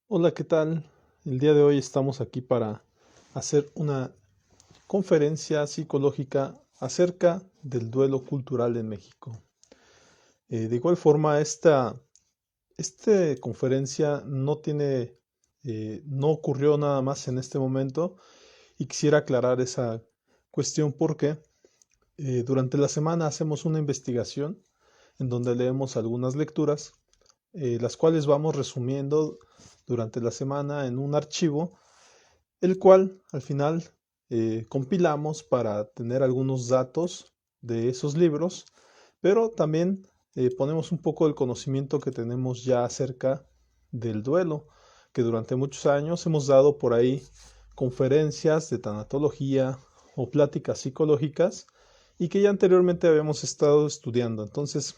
Hola, ¿qué tal? El día de hoy estamos aquí para hacer una conferencia psicológica acerca del duelo cultural en México. De igual forma, esta conferencia no ocurrió nada más en este momento y quisiera aclarar esa cuestión porque durante la semana hacemos una investigación en donde leemos algunas lecturas, las cuales vamos resumiendo durante la semana en un archivo el cual al final compilamos para tener algunos datos de esos libros, pero también ponemos un poco el conocimiento que tenemos ya acerca del duelo, que durante muchos años hemos dado por ahí conferencias de tanatología o pláticas psicológicas y que ya anteriormente habíamos estado estudiando. Entonces,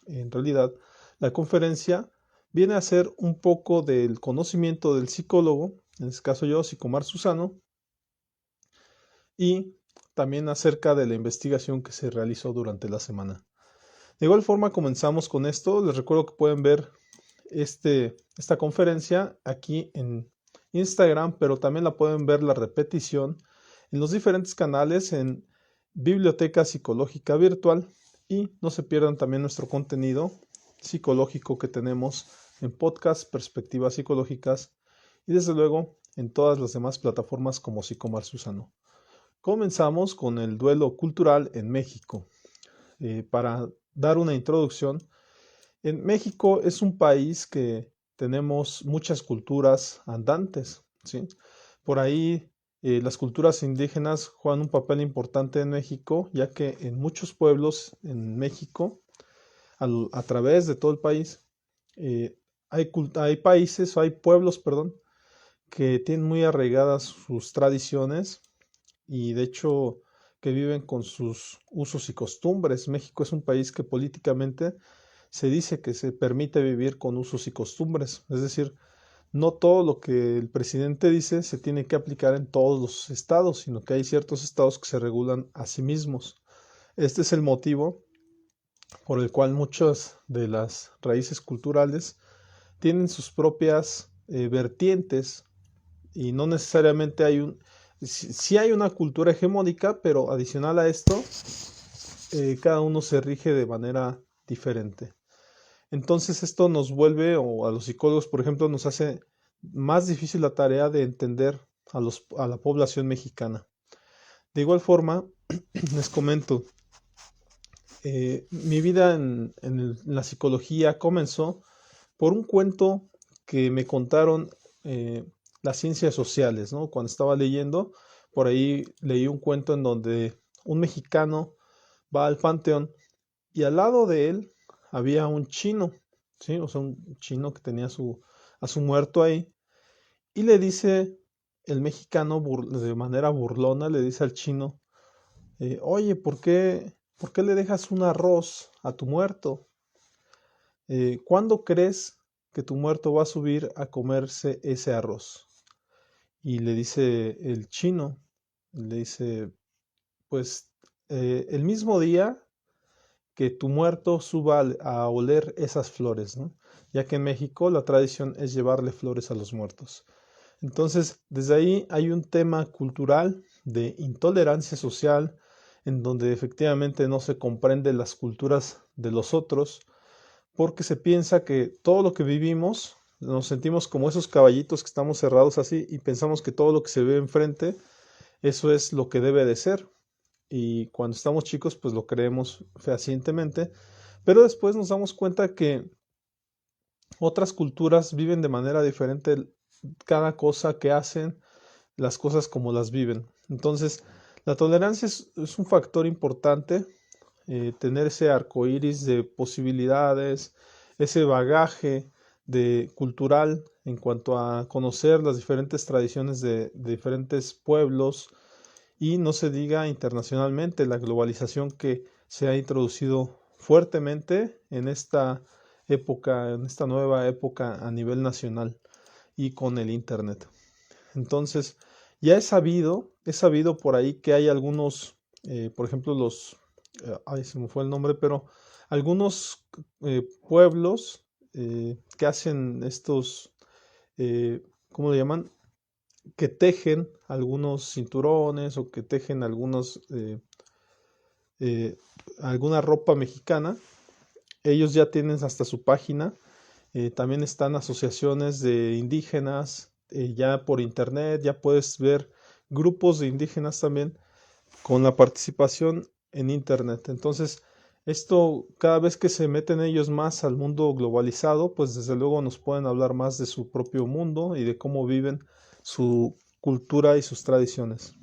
en realidad, la conferencia viene a ser un poco del conocimiento del psicólogo, en este caso yo, Psicomar Susano, y también acerca de la investigación que se realizó durante la semana. De igual forma comenzamos con esto. Les recuerdo que pueden ver esta conferencia aquí en Instagram, pero también la pueden ver la repetición en los diferentes canales en Biblioteca Psicológica Virtual y no se pierdan también nuestro contenido psicológico que tenemos en podcast, Perspectivas Psicológicas y desde luego en todas las demás plataformas como Psicomar Susano. Comenzamos con el duelo cultural en México. Para dar una introducción, en México es un país que tenemos muchas culturas andantes, ¿sí? Por ahí las culturas indígenas juegan un papel importante en México, ya que en muchos pueblos en México, a través de todo el país, hay países o hay pueblos, perdón, que tienen muy arraigadas sus tradiciones y de hecho que viven con sus usos y costumbres. México es un país que políticamente se dice que se permite vivir con usos y costumbres, es decir, no todo lo que el presidente dice se tiene que aplicar en todos los estados, sino que hay ciertos estados que se regulan a sí mismos. Este es el motivo por el cual muchas de las raíces culturales tienen sus propias vertientes y no necesariamente sí hay una cultura hegemónica, pero adicional a esto, cada uno se rige de manera diferente. Entonces esto nos vuelve, o a los psicólogos, por ejemplo, nos hace más difícil la tarea de entender a la población mexicana. De igual forma, les comento, mi vida en la psicología comenzó por un cuento que me contaron las ciencias sociales, ¿no? Cuando estaba leyendo, por ahí leí un cuento en donde un mexicano va al panteón y al lado de él había un chino, ¿sí? O sea, un chino que tenía a su muerto ahí y le dice el mexicano de manera burlona, le dice al chino, oye, ¿por qué le dejas un arroz a tu muerto? ¿Cuándo crees que tu muerto va a subir a comerse ese arroz? Y le dice el chino, le dice, pues el mismo día que tu muerto suba a oler esas flores, ¿no? Ya que en México la tradición es llevarle flores a los muertos. Entonces, desde ahí hay un tema cultural de intolerancia social, en donde efectivamente no se comprende las culturas de los otros, porque se piensa que todo lo que vivimos, nos sentimos como esos caballitos que estamos cerrados así y pensamos que todo lo que se ve enfrente, eso es lo que debe de ser. Y cuando estamos chicos, pues lo creemos fehacientemente, pero después nos damos cuenta que otras culturas viven de manera diferente cada cosa que hacen, las cosas como las viven. Entonces, la tolerancia es un factor importante, tener ese arco iris de posibilidades, ese bagaje de cultural en cuanto a conocer las diferentes tradiciones de diferentes pueblos y no se diga internacionalmente la globalización que se ha introducido fuertemente en esta época, en esta nueva época a nivel nacional y con el Internet. Entonces, ya he sabido por ahí que hay algunos, por ejemplo, ay, se me fue el nombre, pero algunos pueblos que hacen estos ¿cómo le llaman? Que tejen algunos cinturones o que tejen eh, alguna ropa mexicana. Ellos ya tienen hasta su página. También están asociaciones de indígenas, ya por internet, ya puedes ver grupos de indígenas también con la participación en internet. Entonces, esto cada vez que se meten ellos más al mundo globalizado, pues desde luego nos pueden hablar más de su propio mundo y de cómo viven su cultura y sus tradiciones.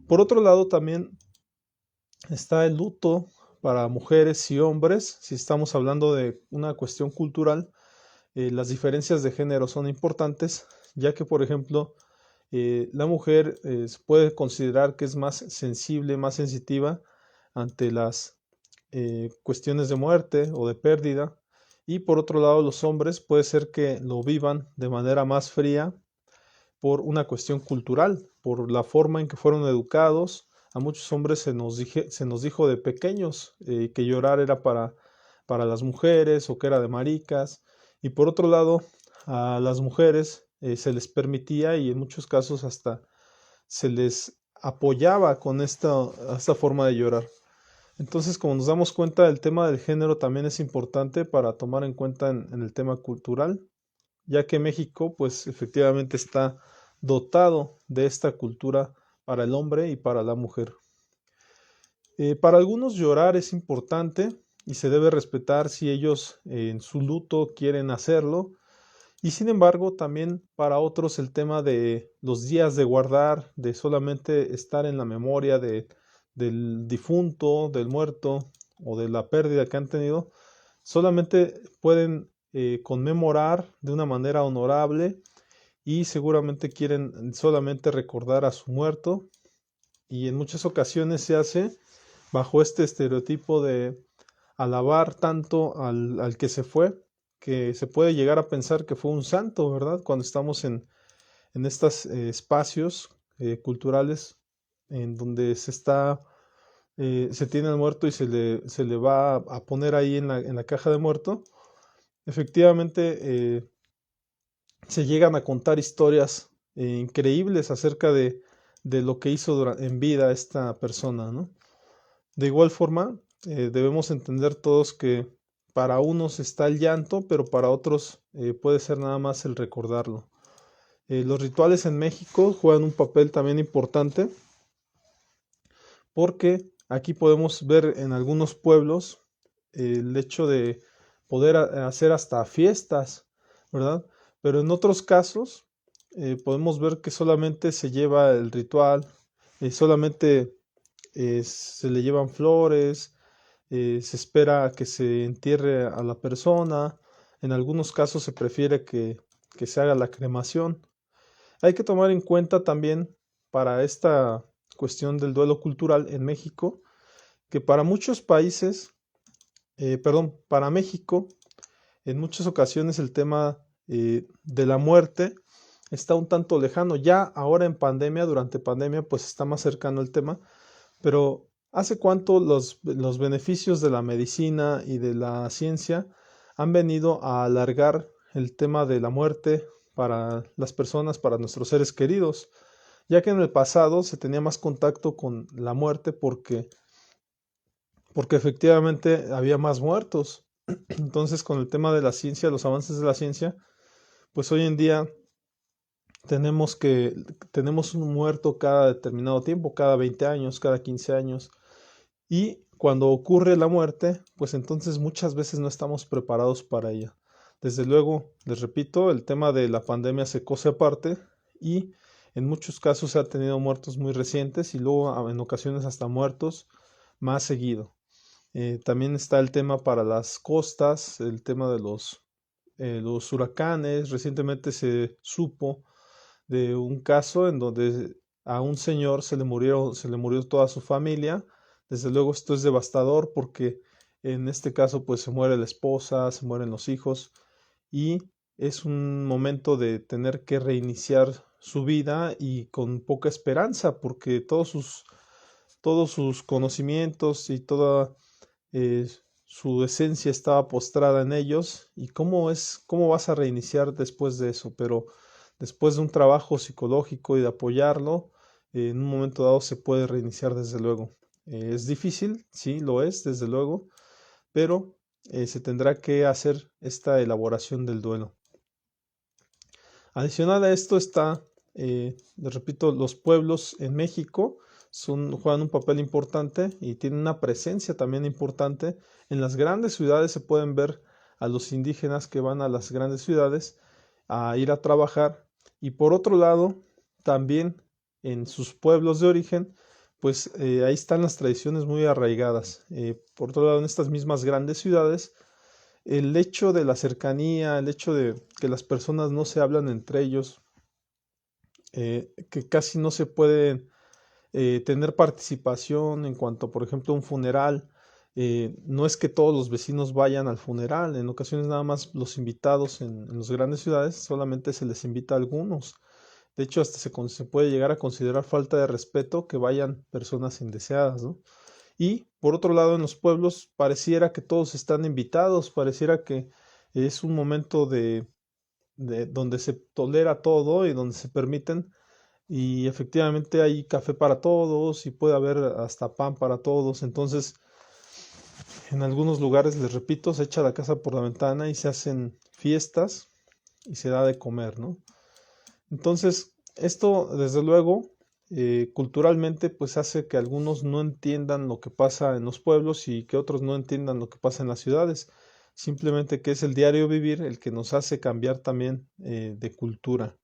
Por otro lado, también está el luto para mujeres y hombres. Si estamos hablando de una cuestión cultural, las diferencias de género son importantes, ya que, por ejemplo, la mujer se puede considerar que es más sensible, más sensitiva ante las cuestiones de muerte o de pérdida. Y por otro lado, los hombres puede ser que lo vivan de manera más fría por una cuestión cultural, por la forma en que fueron educados. A muchos hombres se nos dijo de pequeños que llorar era para las mujeres o que era de maricas. Y por otro lado, a las mujeres se les permitía y en muchos casos hasta se les apoyaba con esta forma de llorar. Entonces, como nos damos cuenta, el tema del género también es importante para tomar en cuenta en el tema cultural, ya que México, pues efectivamente está dotado de esta cultura para el hombre y para la mujer. Para algunos llorar es importante y se debe respetar si ellos en su luto quieren hacerlo. Y sin embargo, también para otros el tema de los días de guardar, de solamente estar en la memoria del difunto, del muerto o de la pérdida que han tenido, solamente pueden conmemorar de una manera honorable y seguramente quieren solamente recordar a su muerto y en muchas ocasiones se hace bajo este estereotipo de alabar tanto al que se fue, que se puede llegar a pensar que fue un santo, ¿verdad? Cuando estamos en estos espacios culturales en donde se tiene al muerto y se le va a poner ahí en la caja de muerto, efectivamente se llegan a contar historias increíbles acerca de lo que hizo en vida esta persona, ¿no? De igual forma, debemos entender todos que para unos está el llanto, pero para otros puede ser nada más el recordarlo. Los rituales en México juegan un papel también importante porque aquí podemos ver en algunos pueblos el hecho de poder hacer hasta fiestas, ¿verdad? Pero en otros casos podemos ver que solamente se lleva el ritual, solamente se le llevan flores, se espera a que se entierre a la persona, en algunos casos se prefiere que se haga la cremación. Hay que tomar en cuenta también para esta cuestión del duelo cultural en México, que para muchos países, perdón, para México, en muchas ocasiones el tema de la muerte está un tanto lejano. Ya ahora en pandemia, durante pandemia, pues está más cercano el tema, pero ¿hace cuánto los beneficios de la medicina y de la ciencia han venido a alargar el tema de la muerte para las personas, para nuestros seres queridos? Ya que en el pasado se tenía más contacto con la muerte porque efectivamente había más muertos. Entonces, con el tema de la ciencia, los avances de la ciencia, pues hoy en día tenemos un muerto cada determinado tiempo, cada 20 años, cada 15 años. Y cuando ocurre la muerte, pues entonces muchas veces no estamos preparados para ella. Desde luego, les repito, el tema de la pandemia se cose aparte y en muchos casos se ha tenido muertos muy recientes y luego en ocasiones hasta muertos más seguido. También está el tema para las costas, el tema de los huracanes. Recientemente se supo de un caso en donde a un señor se le murió toda su familia. Desde luego esto es devastador porque en este caso pues se muere la esposa, se mueren los hijos y es un momento de tener que reiniciar su vida y con poca esperanza porque todos sus conocimientos y toda su esencia estaba postrada en ellos y cómo vas a reiniciar después de eso, pero después de un trabajo psicológico y de apoyarlo, en un momento dado se puede reiniciar desde luego. Es difícil, sí, lo es, desde luego, pero se tendrá que hacer esta elaboración del duelo. Adicional a esto está, les repito, los pueblos en México juegan un papel importante y tienen una presencia también importante. En las grandes ciudades se pueden ver a los indígenas que van a las grandes ciudades a ir a trabajar, y por otro lado, también en sus pueblos de origen, pues ahí están las tradiciones muy arraigadas. Por otro lado, en estas mismas grandes ciudades, el hecho de la cercanía, el hecho de que las personas no se hablan entre ellos, que casi no se pueden tener participación en cuanto, por ejemplo, a un funeral. No es que todos los vecinos vayan al funeral, en ocasiones nada más los invitados en las grandes ciudades, solamente se les invita a algunos. De hecho, hasta se puede llegar a considerar falta de respeto que vayan personas indeseadas, ¿no? Y por otro lado, en los pueblos pareciera que todos están invitados, pareciera que es un momento de donde se tolera todo y donde se permiten, y efectivamente hay café para todos y puede haber hasta pan para todos. Entonces, en algunos lugares, les repito, se echa la casa por la ventana y se hacen fiestas y se da de comer, ¿no? Entonces, esto, desde luego, culturalmente, pues hace que algunos no entiendan lo que pasa en los pueblos y que otros no entiendan lo que pasa en las ciudades. Simplemente que es el diario vivir el que nos hace cambiar también de cultura.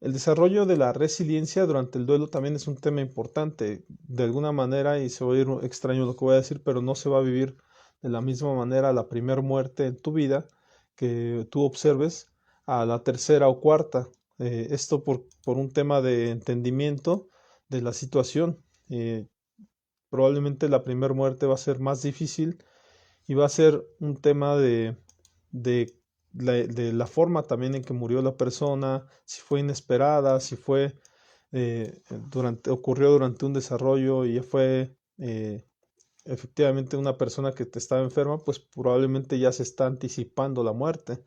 El desarrollo de la resiliencia durante el duelo también es un tema importante. De alguna manera, y se va a ir extraño lo que voy a decir, pero no se va a vivir de la misma manera la primera muerte en tu vida que tú observes a la tercera o cuarta. Esto por un tema de entendimiento de la situación. Probablemente la primera muerte va a ser más difícil y va a ser un tema de de la forma también en que murió la persona, si fue inesperada, si fue ocurrió durante un desarrollo y ya fue efectivamente una persona que te estaba enferma, pues probablemente ya se está anticipando la muerte.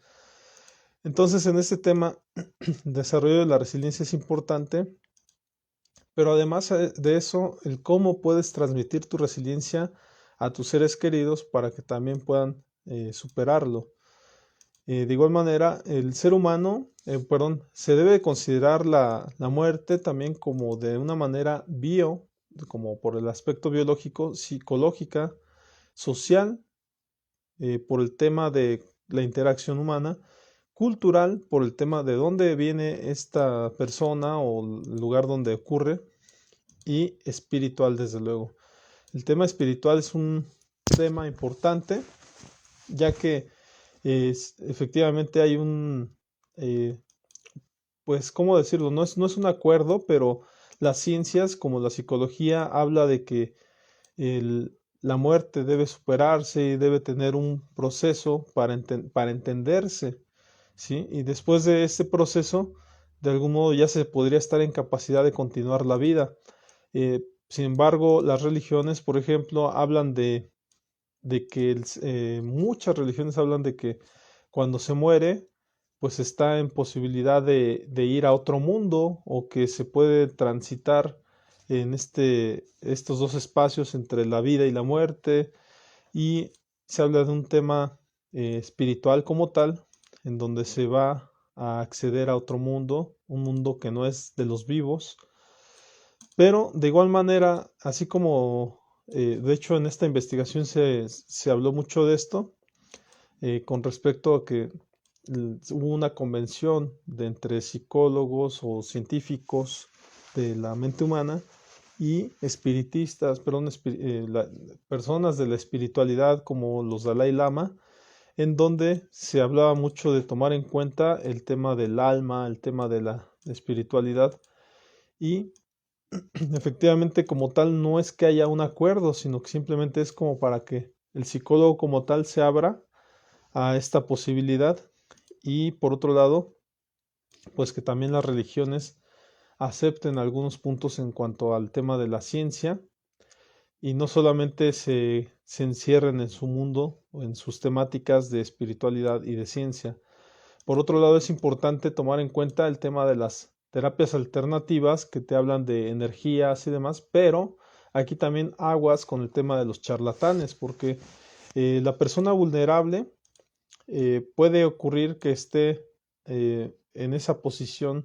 Entonces, en este tema, el desarrollo de la resiliencia es importante, pero además de eso, el cómo puedes transmitir tu resiliencia a tus seres queridos para que también puedan superarlo. De igual manera, el ser humano, se debe considerar la muerte también como de una manera como por el aspecto biológico, psicológica, social, por el tema de la interacción humana, cultural, por el tema de dónde viene esta persona o el lugar donde ocurre, y espiritual, desde luego. El tema espiritual es un tema importante, ya que efectivamente hay pues, ¿cómo decirlo? No es un acuerdo, pero las ciencias como la psicología habla de que la muerte debe superarse y debe tener un proceso para entenderse, ¿sí? Y después de ese proceso, de algún modo ya se podría estar en capacidad de continuar la vida. Sin embargo, las religiones, por ejemplo, hablan de que muchas religiones hablan de que cuando se muere, pues está en posibilidad de ir a otro mundo, o que se puede transitar en estos dos espacios entre la vida y la muerte, y se habla de un tema espiritual como tal, en donde se va a acceder a otro mundo, un mundo que no es de los vivos. Pero de igual manera, así como de hecho en esta investigación se habló mucho de esto, con respecto a que hubo una convención de entre psicólogos o científicos de la mente humana y espiritistas, perdón, personas de la espiritualidad como los Dalai Lama, en donde se hablaba mucho de tomar en cuenta el tema del alma, el tema de la espiritualidad, y efectivamente como tal no es que haya un acuerdo, sino que simplemente es como para que el psicólogo como tal se abra a esta posibilidad, y por otro lado, pues que también las religiones acepten algunos puntos en cuanto al tema de la ciencia, y no solamente se encierren en su mundo o en sus temáticas de espiritualidad y de ciencia. Por otro lado, es importante tomar en cuenta el tema de las terapias alternativas que te hablan de energías y demás, pero aquí también aguas con el tema de los charlatanes, porque la persona vulnerable puede ocurrir que esté en esa posición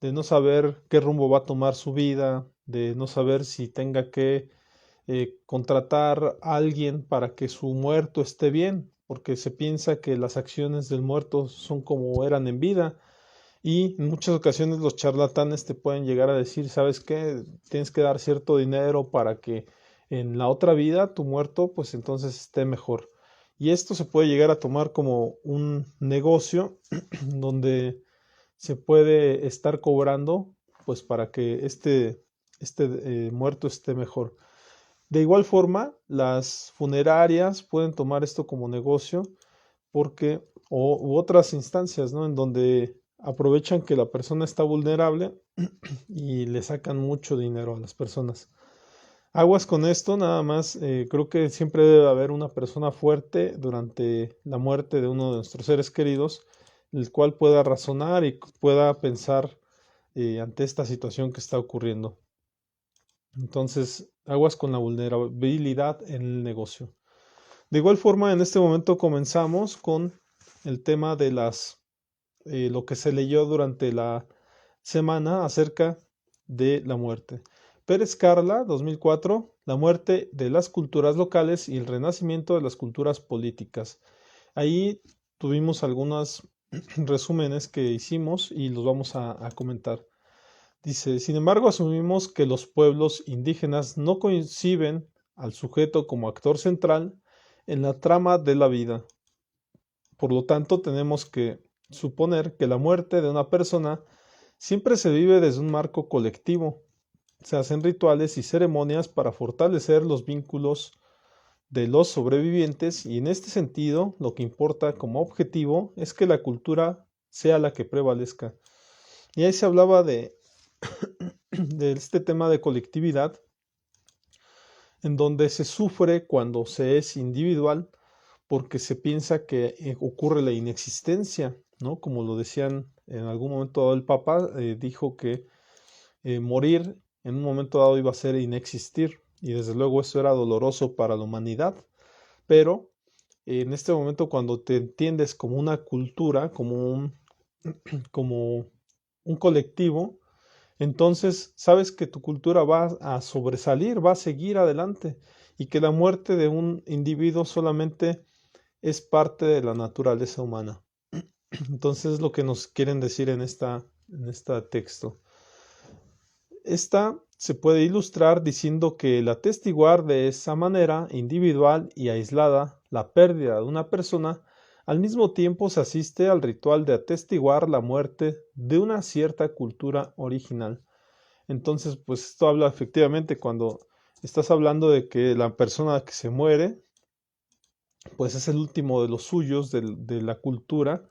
de no saber qué rumbo va a tomar su vida, de no saber si tenga que contratar a alguien para que su muerto esté bien, porque se piensa que las acciones del muerto son como eran en vida. Y en muchas ocasiones los charlatanes te pueden llegar a decir, ¿sabes qué? Tienes que dar cierto dinero para que en la otra vida tu muerto pues entonces esté mejor. Y esto se puede llegar a tomar como un negocio donde se puede estar cobrando pues para que este muerto esté mejor. De igual forma, las funerarias pueden tomar esto como negocio porque, u otras instancias, ¿no? En donde aprovechan que la persona está vulnerable y le sacan mucho dinero a las personas. Aguas con esto, nada más, creo que siempre debe haber una persona fuerte durante la muerte de uno de nuestros seres queridos, el cual pueda razonar y pueda pensar ante esta situación que está ocurriendo. Entonces, aguas con la vulnerabilidad en el negocio. De igual forma, en este momento comenzamos con el tema de lo que se leyó durante la semana acerca de la muerte. Pérez Carla, 2004, la muerte de las culturas locales y el renacimiento de las culturas políticas. Ahí tuvimos algunos resúmenes que hicimos y los vamos a comentar. Dice, sin embargo, asumimos que los pueblos indígenas no conciben al sujeto como actor central en la trama de la vida. Por lo tanto, tenemos que suponer que la muerte de una persona siempre se vive desde un marco colectivo. Se hacen rituales y ceremonias para fortalecer los vínculos de los sobrevivientes y en este sentido lo que importa como objetivo es que la cultura sea la que prevalezca. Y ahí se hablaba de este tema de colectividad, en donde se sufre cuando se es individual, porque se piensa que ocurre la inexistencia, ¿no? Como lo decían en algún momento dado el Papa, dijo que morir en un momento dado iba a ser inexistir, y desde luego eso era doloroso para la humanidad, pero en este momento cuando te entiendes como una cultura, como un colectivo, entonces sabes que tu cultura va a sobresalir, va a seguir adelante y que la muerte de un individuo solamente es parte de la naturaleza humana. Entonces es lo que nos quieren decir en este texto. Esta se puede ilustrar diciendo que el atestiguar de esa manera individual y aislada la pérdida de una persona, al mismo tiempo se asiste al ritual de atestiguar la muerte de una cierta cultura original. Entonces, pues esto habla efectivamente cuando estás hablando de que la persona que se muere, pues es el último de los suyos, de la cultura,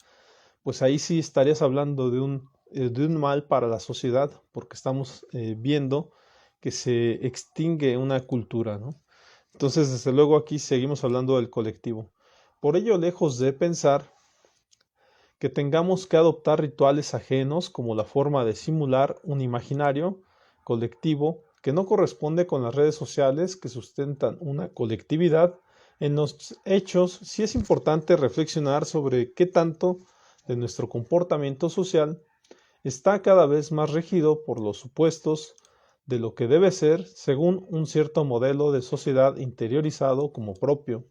pues ahí sí estarías hablando de un mal para la sociedad, porque estamos viendo que se extingue una cultura, ¿no? Entonces, desde luego aquí seguimos hablando del colectivo. Por ello, lejos de pensar que tengamos que adoptar rituales ajenos como la forma de simular un imaginario colectivo que no corresponde con las redes sociales que sustentan una colectividad, en los hechos sí es importante reflexionar sobre qué tanto de nuestro comportamiento social está cada vez más regido por los supuestos de lo que debe ser según un cierto modelo de sociedad interiorizado como propio.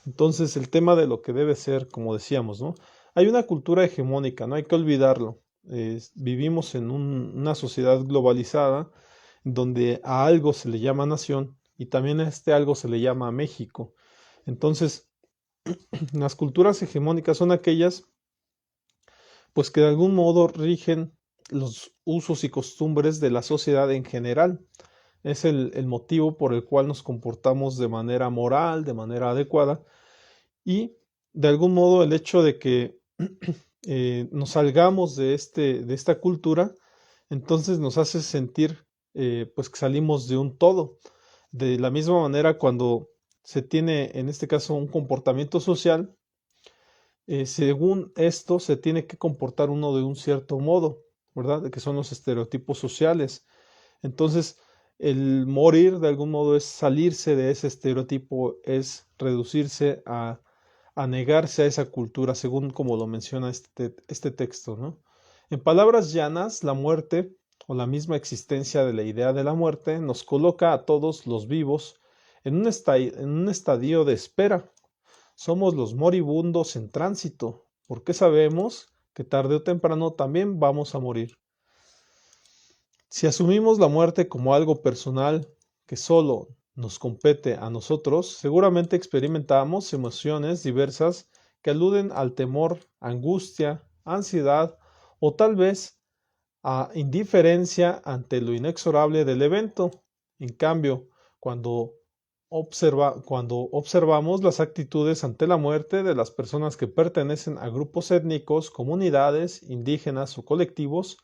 Entonces, el tema de lo que debe ser, como decíamos, ¿no? Hay una cultura hegemónica, no hay que olvidarlo. Vivimos en una sociedad globalizada donde a algo se le llama nación y también a este algo se le llama México. Entonces, las culturas hegemónicas son aquellas pues que de algún modo rigen los usos y costumbres de la sociedad en general. Es el motivo por el cual nos comportamos de manera moral, de manera adecuada, y de algún modo el hecho de que nos salgamos de esta cultura, entonces nos hace sentir pues que salimos de un todo. De la misma manera, cuando se tiene, en este caso, un comportamiento social, según esto se tiene que comportar uno de un cierto modo, ¿verdad? Que son los estereotipos sociales. Entonces, el morir de algún modo es salirse de ese estereotipo, es reducirse a negarse a esa cultura, según como lo menciona este texto, ¿no? En palabras llanas, la muerte o la misma existencia de la idea de la muerte nos coloca a todos los vivos en un estadio de espera. Somos los moribundos en tránsito, porque sabemos que tarde o temprano también vamos a morir. Si asumimos la muerte como algo personal que solo nos compete a nosotros, seguramente experimentamos emociones diversas que aluden al temor, angustia, ansiedad o tal vez a indiferencia ante lo inexorable del evento. En cambio, cuando cuando observamos las actitudes ante la muerte de las personas que pertenecen a grupos étnicos, comunidades, indígenas o colectivos,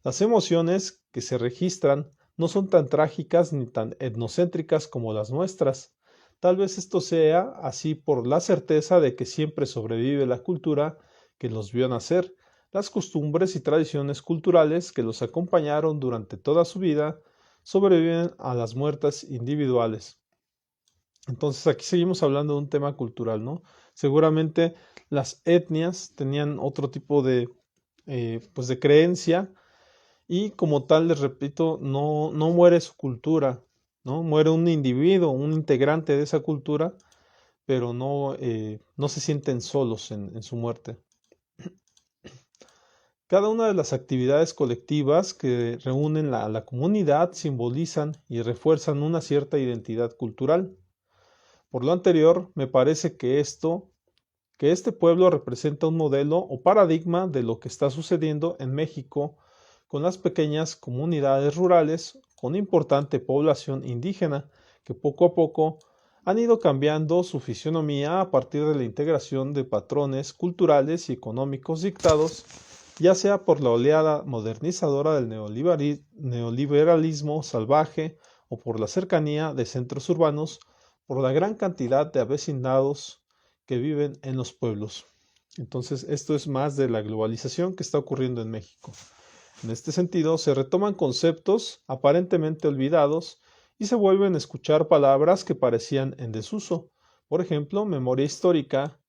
las emociones que se registran no son tan trágicas ni tan etnocéntricas como las nuestras. Tal vez esto sea así por la certeza de que siempre sobrevive la cultura que los vio nacer, las costumbres y tradiciones culturales que los acompañaron durante toda su vida sobreviven a las muertes individuales. Entonces aquí seguimos hablando de un tema cultural, ¿no? Seguramente las etnias tenían otro tipo pues de creencia y como tal, les repito, no muere su cultura, ¿no? Muere un individuo, un integrante de esa cultura, pero no se sienten solos en su muerte. Cada una de las actividades colectivas que reúnen a la comunidad simbolizan y refuerzan una cierta identidad cultural. Por lo anterior, me parece que este pueblo representa un modelo o paradigma de lo que está sucediendo en México con las pequeñas comunidades rurales con importante población indígena que poco a poco han ido cambiando su fisionomía a partir de la integración de patrones culturales y económicos dictados, ya sea por la oleada modernizadora del neoliberalismo salvaje o por la cercanía de centros urbanos, por la gran cantidad de avecindados que viven en los pueblos. Entonces, esto es más de la globalización que está ocurriendo en México. En este sentido, se retoman conceptos aparentemente olvidados y se vuelven a escuchar palabras que parecían en desuso. Por ejemplo, memoria histórica,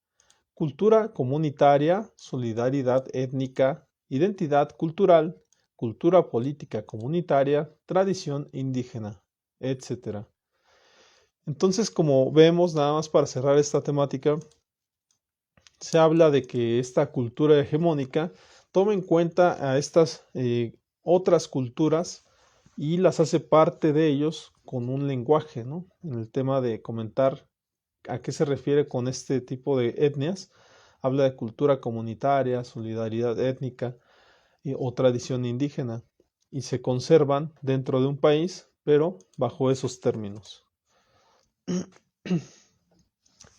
cultura comunitaria, solidaridad étnica, identidad cultural, cultura política comunitaria, tradición indígena, etc. Entonces, como vemos, nada más para cerrar esta temática, se habla de que esta cultura hegemónica toma en cuenta a estas otras culturas y las hace parte de ellos con un lenguaje, ¿no? En el tema de comentar a qué se refiere con este tipo de etnias, habla de cultura comunitaria, solidaridad étnica o tradición indígena y se conservan dentro de un país, pero bajo esos términos.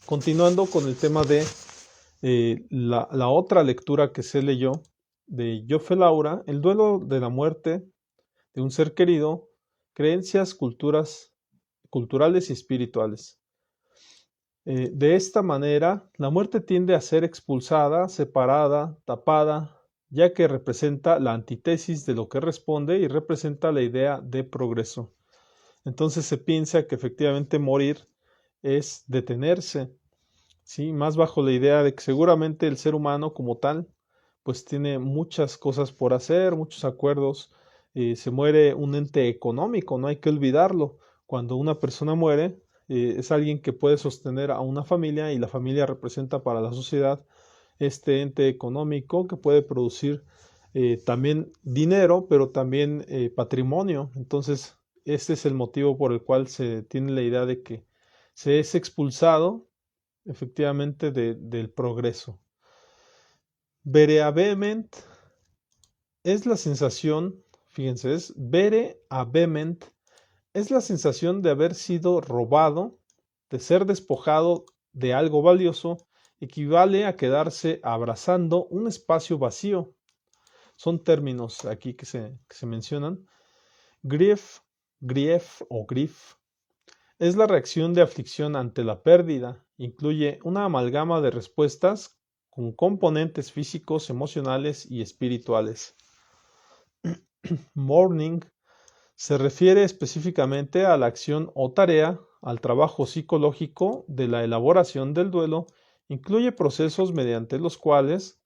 Continuando con el tema de la otra lectura que se leyó de Jofe Laura, el duelo de la muerte de un ser querido, creencias, culturales y espirituales. De esta manera, la muerte tiende a ser expulsada, separada, tapada, ya que representa la antítesis de lo que responde y representa la idea de progreso. Entonces se piensa que efectivamente morir es detenerse, ¿sí? Más bajo la idea de que seguramente el ser humano como tal, pues tiene muchas cosas por hacer, muchos acuerdos. Se muere un ente económico, no hay que olvidarlo. Cuando una persona muere, es alguien que puede sostener a una familia y la familia representa para la sociedad este ente económico que puede producir también dinero, pero también patrimonio. Entonces, este es el motivo por el cual se tiene la idea de que se es expulsado efectivamente del progreso. Vereabement es la sensación, fíjense, es vereabement, es la sensación de haber sido robado, de ser despojado de algo valioso, equivale a quedarse abrazando un espacio vacío. Son términos aquí que se mencionan. Grief o grief Es la reacción de aflicción ante la pérdida. Incluye una amalgama de respuestas con componentes físicos, emocionales y espirituales. Mourning se refiere específicamente a la acción o tarea, al trabajo psicológico de la elaboración del duelo. Incluye procesos mediante los cuales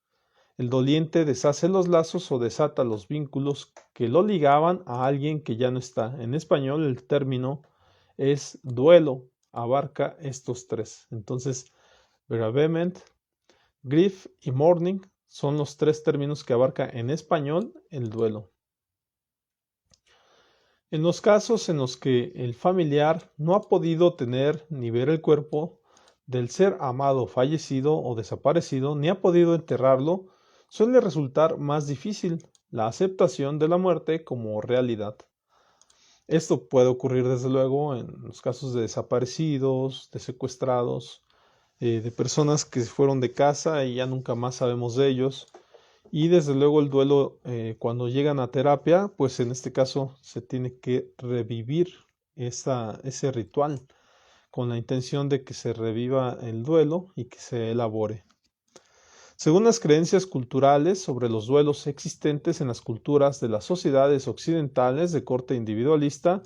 el doliente deshace los lazos o desata los vínculos que lo ligaban a alguien que ya no está. En español el término es duelo, abarca estos tres. Entonces, bereavement, grief y mourning son los tres términos que abarca en español el duelo. En los casos en los que el familiar no ha podido tener ni ver el cuerpo del ser amado fallecido o desaparecido, ni ha podido enterrarlo, suele resultar más difícil la aceptación de la muerte como realidad. Esto puede ocurrir desde luego en los casos de desaparecidos, de secuestrados, de personas que se fueron de casa y ya nunca más sabemos de ellos. Y desde luego el duelo, cuando llegan a terapia, pues en este caso se tiene que revivir ese ritual con la intención de que se reviva el duelo y que se elabore. Según las creencias culturales sobre los duelos existentes en las culturas de las sociedades occidentales de corte individualista,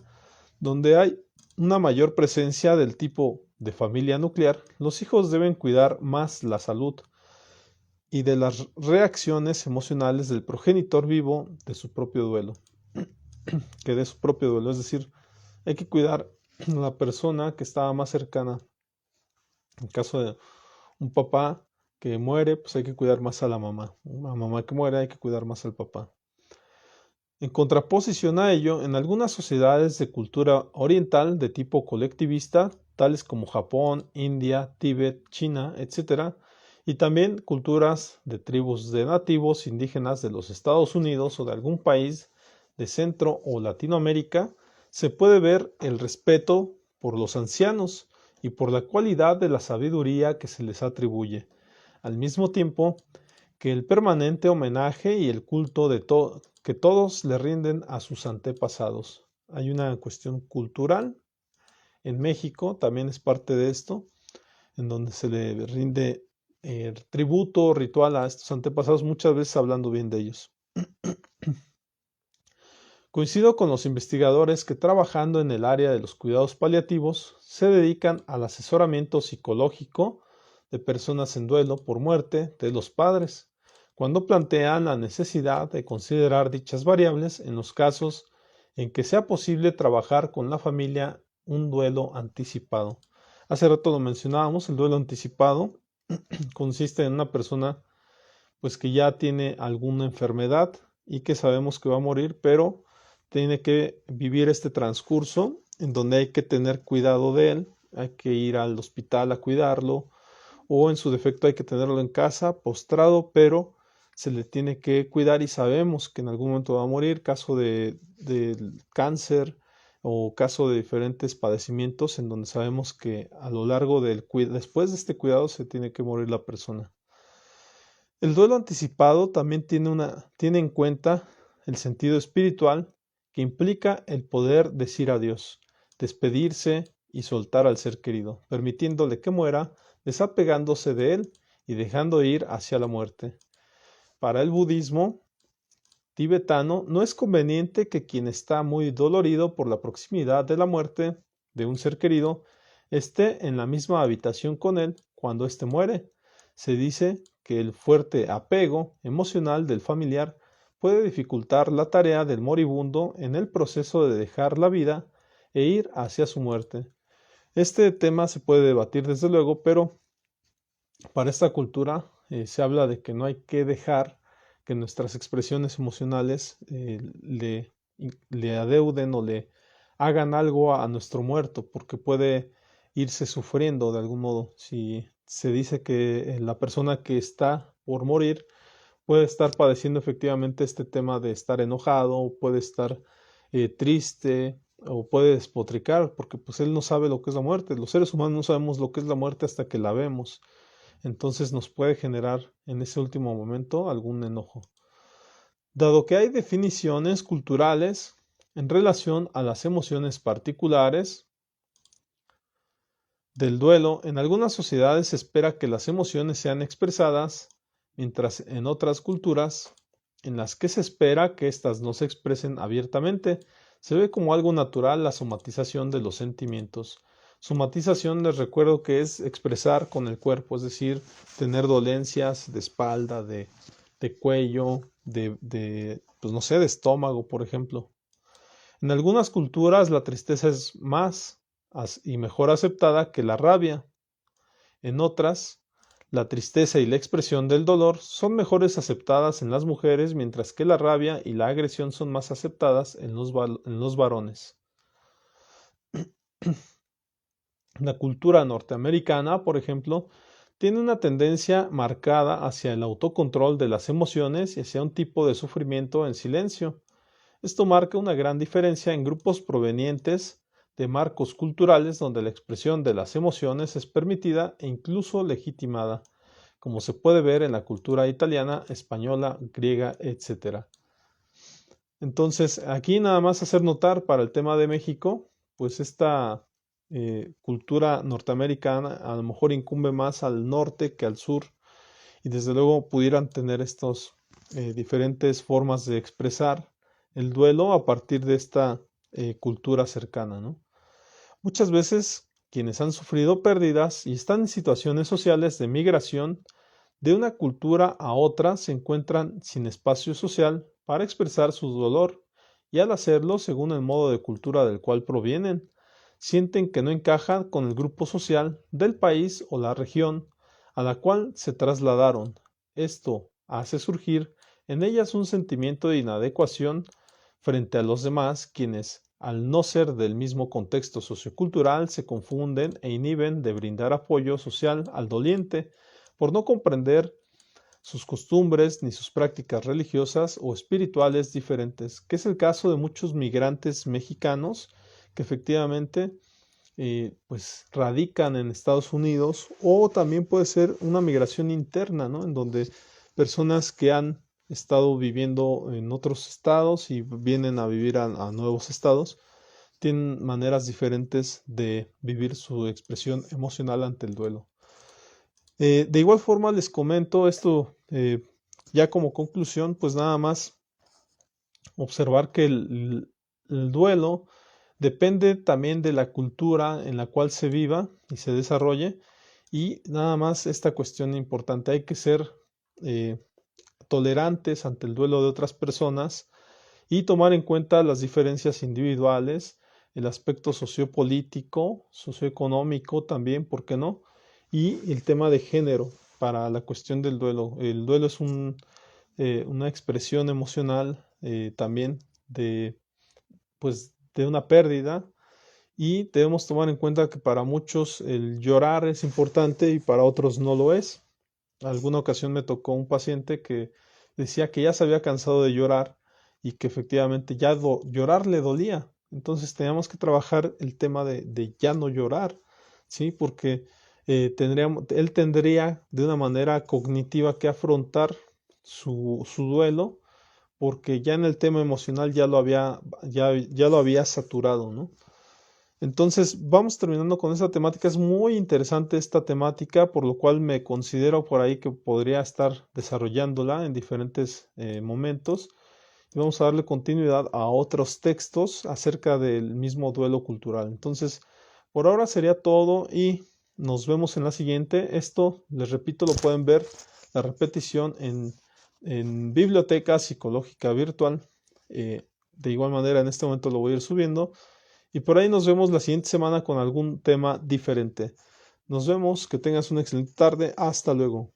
donde hay una mayor presencia del tipo de familia nuclear, los hijos deben cuidar más la salud y de las reacciones emocionales del progenitor vivo de su propio duelo, que de su propio duelo. Es decir, hay que cuidar a la persona que estaba más cercana. En caso de un papá que muere, pues hay que cuidar más a la mamá. Una mamá que muere, hay que cuidar más al papá. En contraposición a ello, en algunas sociedades de cultura oriental de tipo colectivista, tales como Japón, India, Tíbet, China, etc., y también culturas de tribus de nativos indígenas de los Estados Unidos o de algún país de Centro o Latinoamérica, se puede ver el respeto por los ancianos y por la cualidad de la sabiduría que se les atribuye, al mismo tiempo que el permanente homenaje y el culto que todos le rinden a sus antepasados. Hay una cuestión cultural en México, también es parte de esto, en donde se le rinde tributo ritual a estos antepasados, muchas veces hablando bien de ellos. Coincido con los investigadores que trabajando en el área de los cuidados paliativos se dedican al asesoramiento psicológico de personas en duelo por muerte de los padres, cuando plantean la necesidad de considerar dichas variables en los casos en que sea posible trabajar con la familia un duelo anticipado. Hace rato lo mencionábamos, el duelo anticipado consiste en una persona pues que ya tiene alguna enfermedad y que sabemos que va a morir, pero tiene que vivir este transcurso en donde hay que tener cuidado de él, hay que ir al hospital a cuidarlo o en su defecto hay que tenerlo en casa postrado, pero se le tiene que cuidar y sabemos que en algún momento va a morir, caso de cáncer o caso de diferentes padecimientos en donde sabemos que a lo largo después de este cuidado se tiene que morir la persona. El duelo anticipado también tiene en cuenta el sentido espiritual que implica el poder decir adiós, despedirse y soltar al ser querido, permitiéndole que muera, desapegándose de él y dejando ir hacia la muerte. Para el budismo tibetano no es conveniente que quien está muy dolorido por la proximidad de la muerte de un ser querido esté en la misma habitación con él cuando éste muere. Se dice que el fuerte apego emocional del familiar puede dificultar la tarea del moribundo en el proceso de dejar la vida e ir hacia su muerte. Este tema se puede debatir desde luego, pero para esta cultura se habla de que no hay que dejar que nuestras expresiones emocionales le adeuden o le hagan algo a nuestro muerto, porque puede irse sufriendo de algún modo. Si se dice que la persona que está por morir puede estar padeciendo efectivamente este tema de estar enojado, puede estar triste o puede despotricar, porque pues él no sabe lo que es la muerte. Los seres humanos no sabemos lo que es la muerte hasta que la vemos. Entonces nos puede generar en ese último momento algún enojo. Dado que hay definiciones culturales en relación a las emociones particulares, del duelo, en algunas sociedades se espera que las emociones sean expresadas, mientras en otras culturas, en las que se espera que éstas no se expresen abiertamente, se ve como algo natural la somatización de los sentimientos. Somatización, les recuerdo que es expresar con el cuerpo, es decir, tener dolencias de espalda, de cuello, pues no sé, de estómago, por ejemplo. En algunas culturas la tristeza es más y mejor aceptada que la rabia. En otras, la tristeza y la expresión del dolor son mejores aceptadas en las mujeres, mientras que la rabia y la agresión son más aceptadas en los varones. La cultura norteamericana, por ejemplo, tiene una tendencia marcada hacia el autocontrol de las emociones y hacia un tipo de sufrimiento en silencio. Esto marca una gran diferencia en grupos provenientes de marcos culturales donde la expresión de las emociones es permitida e incluso legitimada, como se puede ver en la cultura italiana, española, griega, etc. Entonces, aquí nada más hacer notar para el tema de México, pues esta cultura norteamericana a lo mejor incumbe más al norte que al sur, y desde luego pudieran tener estos diferentes formas de expresar el duelo a partir de esta cultura cercana, ¿no? Muchas veces quienes han sufrido pérdidas y están en situaciones sociales de migración de una cultura a otra se encuentran sin espacio social para expresar su dolor, y al hacerlo según el modo de cultura del cual provienen, sienten que no encajan con el grupo social del país o la región a la cual se trasladaron. Esto hace surgir en ellas un sentimiento de inadecuación frente a los demás, quienes, al no ser del mismo contexto sociocultural, se confunden e inhiben de brindar apoyo social al doliente por no comprender sus costumbres ni sus prácticas religiosas o espirituales diferentes, que es el caso de muchos migrantes mexicanos que efectivamente pues radican en Estados Unidos, o también puede ser una migración interna, ¿no? En donde personas que han estado viviendo en otros estados y vienen a vivir a nuevos estados, tienen maneras diferentes de vivir su expresión emocional ante el duelo. De igual forma les comento esto ya como conclusión, pues nada más observar que el duelo depende también de la cultura en la cual se viva y se desarrolle, y nada más esta cuestión importante, hay que ser eh, tolerantes ante el duelo de otras personas y tomar en cuenta las diferencias individuales, el aspecto sociopolítico, socioeconómico también, ¿por qué no? Y el tema de género para la cuestión del duelo. El duelo es una expresión emocional también pues, de una pérdida, y debemos tomar en cuenta que para muchos el llorar es importante y para otros no lo es. Alguna ocasión me tocó un paciente que decía que ya se había cansado de llorar y que efectivamente ya llorar le dolía. Entonces teníamos que trabajar el tema de ya no llorar, ¿sí? Porque él tendría de una manera cognitiva que afrontar su duelo, porque ya en el tema emocional ya lo había saturado, ¿no? Entonces, vamos terminando con esta temática. Es muy interesante esta temática, por lo cual me considero por ahí que podría estar desarrollándola en diferentes momentos. Y vamos a darle continuidad a otros textos acerca del mismo duelo cultural. Entonces, por ahora sería todo y nos vemos en la siguiente. Esto, les repito, lo pueden ver la repetición en Biblioteca Psicológica Virtual. De igual manera, en este momento lo voy a ir subiendo. Y por ahí nos vemos la siguiente semana con algún tema diferente. Nos vemos, que tengas una excelente tarde. Hasta luego.